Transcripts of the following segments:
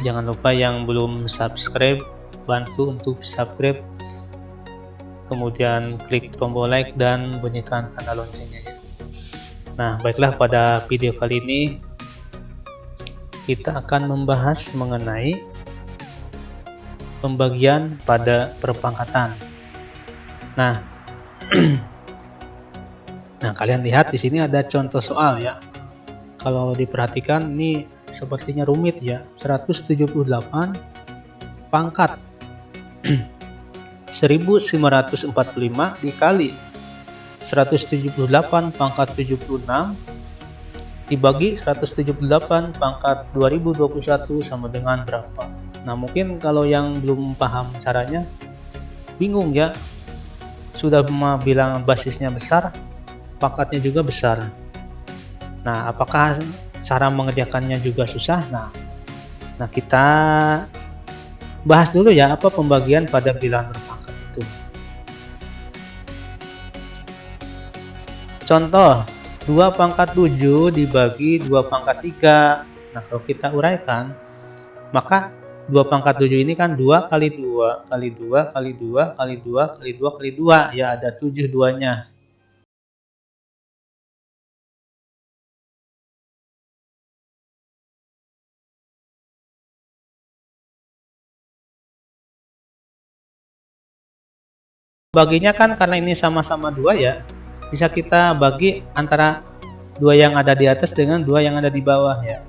Jangan lupa yang belum subscribe, bantu untuk subscribe, kemudian klik tombol like dan bunyikan tanda loncengnya ya. Nah, baiklah, pada video kali ini kita akan membahas mengenai pembagian pada perpangkatan. Nah, kalian lihat di sini ada contoh soal ya. Kalau diperhatikan ini sepertinya rumit ya. 178 pangkat 1545 dikali 178 pangkat 76 dibagi 178 pangkat 2021 sama dengan berapa? Nah, mungkin kalau yang belum paham caranya bingung ya. Sudah bilang basisnya besar, pangkatnya juga besar. Nah, apakah cara mengerjakannya juga susah? Nah, kita bahas dulu ya apa pembagian pada bilangan berpangkat itu. Contoh, 2 pangkat 7 dibagi 2 pangkat 3. Nah, kalau kita uraikan, maka 2 pangkat 7 ini kan 2 kali 2 kali 2 kali 2 kali 2 kali 2 kali 2 ya, ada 7 duanya. Baginya kan karena ini sama-sama 2 ya, bisa kita bagi antara 2 yang ada di atas dengan 2 yang ada di bawah ya.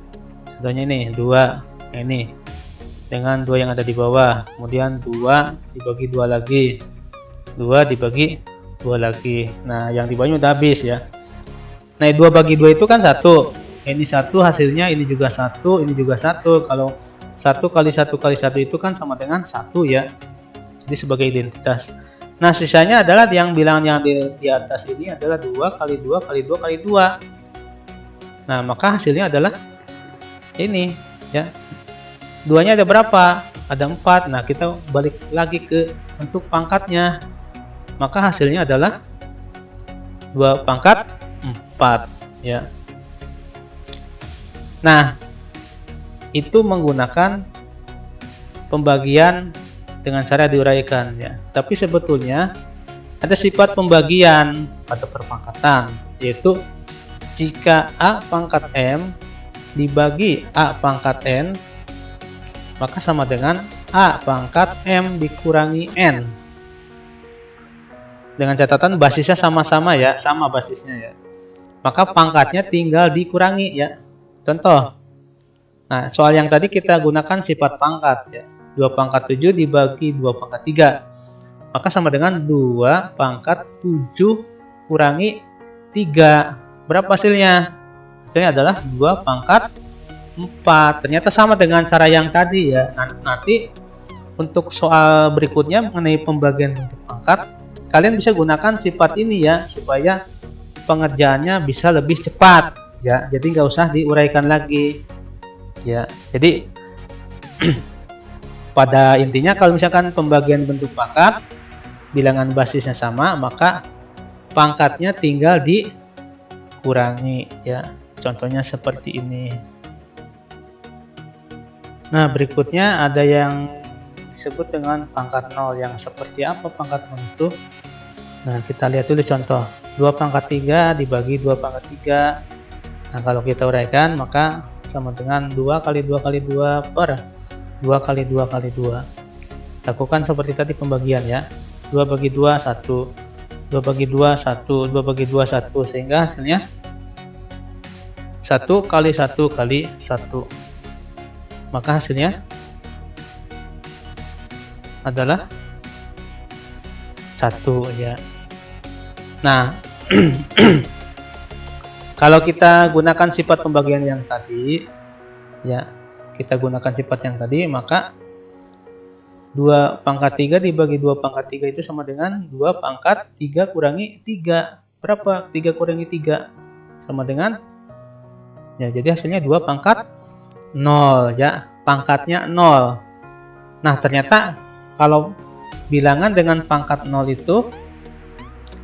Contohnya ini 2 ini dengan 2 yang ada di bawah, kemudian 2 dibagi 2 lagi, 2 dibagi 2 lagi. Nah, yang di bawahnya udah habis ya. Nah, 2 bagi 2 itu kan 1. Ini 1 hasilnya, ini juga 1, ini juga 1. Kalau 1 kali 1 kali 1 itu kan sama dengan 1 ya. Jadi sebagai identitas. Nah, sisanya adalah yang bilangan yang di atas ini adalah 2 kali 2 kali 2 kali 2. Nah, maka hasilnya adalah ini ya. Duanya ada berapa? Ada 4. Nah, kita balik lagi ke bentuk pangkatnya. Maka hasilnya adalah 2 pangkat 4 ya. Nah, itu menggunakan pembagian dengan cara diuraikan ya. Tapi sebetulnya ada sifat pembagian pada perpangkatan, yaitu jika A pangkat M dibagi A pangkat N, maka sama dengan A pangkat M dikurangi N. Dengan catatan basisnya sama-sama ya, sama basisnya ya. Maka pangkatnya tinggal dikurangi ya. Contoh. Nah, soal yang tadi kita gunakan sifat pangkat ya. 2 pangkat 7 dibagi 2 pangkat 3. Maka sama dengan 2 pangkat 7 kurangi 3. Berapa hasilnya? Hasilnya adalah 2 pangkat 4. Ternyata sama dengan cara yang tadi ya. Nanti untuk soal berikutnya mengenai pembagian bentuk pangkat, kalian bisa gunakan sifat ini ya, supaya pengerjaannya bisa lebih cepat ya. Jadi nggak usah diuraikan lagi ya. Jadi pada intinya kalau misalkan pembagian bentuk pangkat bilangan basisnya sama, maka pangkatnya tinggal dikurangi ya. Contohnya seperti ini. Nah, berikutnya ada yang disebut dengan pangkat 0. Yang seperti apa pangkat 0 itu? Nah, kita lihat dulu contoh. 2 pangkat 3 dibagi 2 pangkat 3. Nah, kalau kita uraikan maka sama dengan 2 kali 2 kali 2 per 2 kali 2 kali 2. Lakukan seperti tadi pembagian ya. 2 bagi 2 1. 2 bagi 2 1. 2 bagi 2 1. Sehingga hasilnya 1 kali 1 kali 1. Maka hasilnya adalah 1 ya. Nah, kalau kita gunakan sifat pembagian yang tadi ya, kita gunakan sifat yang tadi, maka 2 pangkat 3 dibagi 2 pangkat 3 itu sama dengan 2 pangkat 3 kurangi 3. Berapa? 3 kurangi 3 sama dengan ya, jadi hasilnya 2 pangkat 0 ya, pangkatnya 0. Nah, ternyata kalau bilangan dengan pangkat 0 itu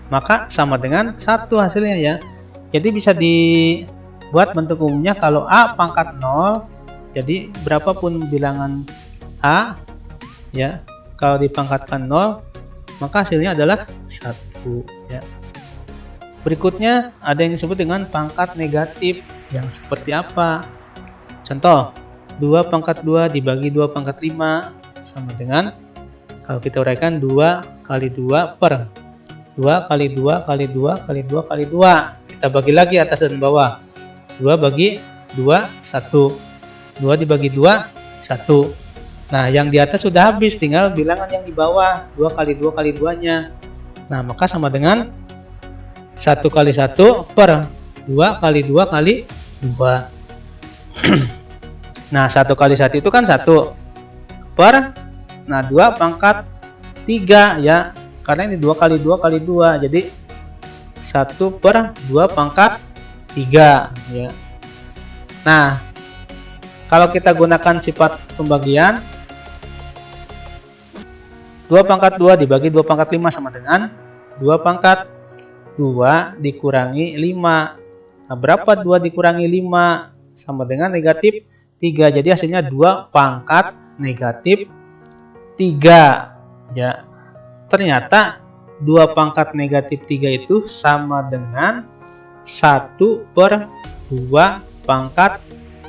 maka sama dengan 1 hasilnya ya. Jadi bisa dibuat bentuk umumnya kalau A pangkat 0 Jadi berapapun bilangan A ya, kalau dipangkatkan 0 maka hasilnya adalah 1 ya. Berikutnya ada yang disebut dengan pangkat negatif. Yang seperti apa? Contoh, 2 pangkat 2 dibagi 2 pangkat 5 sama dengan, kalau kita uraikan, 2 kali 2 per 2 kali 2 kali 2 kali 2 kali 2. Kita bagi lagi atas dan bawah. 2 bagi 2, 1. 2 dibagi 2, 1. Nah, yang di atas sudah habis, tinggal bilangan yang di bawah, 2 kali 2 kali 2-nya. Nah, maka sama dengan 1 kali 1 per 2 kali 2 kali 2. Nah, 1 kali 1 itu kan 1 per, nah 2 pangkat 3 ya, karena ini 2 kali 2 kali 2, jadi 1 per 2 pangkat 3 ya. Nah, kalau kita gunakan sifat pembagian, 2 pangkat 2 dibagi 2 pangkat 5 sama dengan 2 pangkat 2 dikurangi 5. Nah, berapa 2 dikurangi 5? Sama dengan negatif 3. Jadi hasilnya 2 pangkat negatif 3 ya. Ternyata 2 pangkat negatif 3 itu sama dengan 1 per 2 pangkat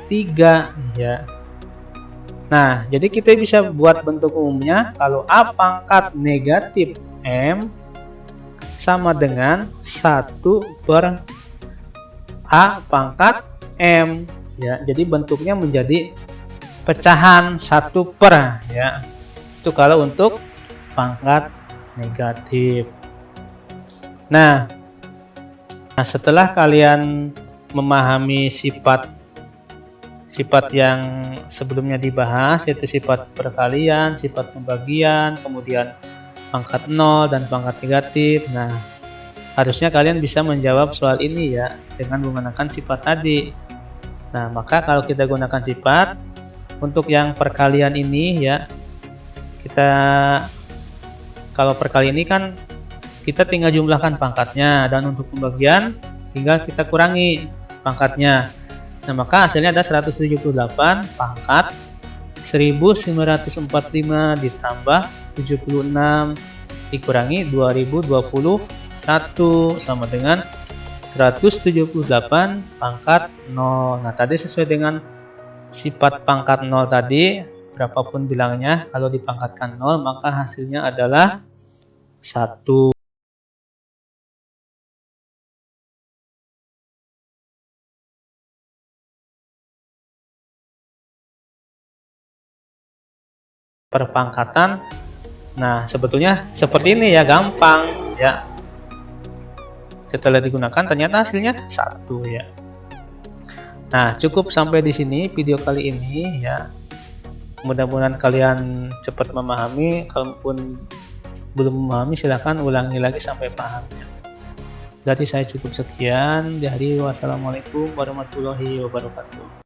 3 ya. Nah, jadi kita bisa buat bentuk umumnya kalau A pangkat negatif M sama dengan 1 per A pangkat M ya. Jadi bentuknya menjadi pecahan 1 per ya. Itu kalau untuk pangkat negatif. Nah, setelah kalian memahami sifat yang sebelumnya dibahas, yaitu sifat perkalian, sifat pembagian, kemudian pangkat 0 dan pangkat negatif. Nah, harusnya kalian bisa menjawab soal ini ya dengan menggunakan sifat tadi. Nah, maka kalau kita gunakan sifat untuk yang perkalian ini ya, kita kalau perkalian ini kan kita tinggal jumlahkan pangkatnya, dan untuk pembagian tinggal kita kurangi pangkatnya. Nah, maka hasilnya ada 178 pangkat 1945 ditambah 76 dikurangi 2021 sama dengan 178 pangkat 0. Nah, tadi sesuai dengan sifat pangkat 0 tadi, berapapun bilangnya, kalau dipangkatkan 0 maka hasilnya adalah 1. Perpangkatan. Nah, sebetulnya seperti ini ya, gampang ya. Setelah digunakan ternyata hasilnya 1 ya. Nah, cukup sampai di sini video kali ini ya. Mudah-mudahan kalian cepat memahami. Kalaupun belum memahami, silahkan ulangi lagi sampai paham ya. Jadi saya cukup sekian. Jadi wassalamualaikum warahmatullahi wabarakatuh.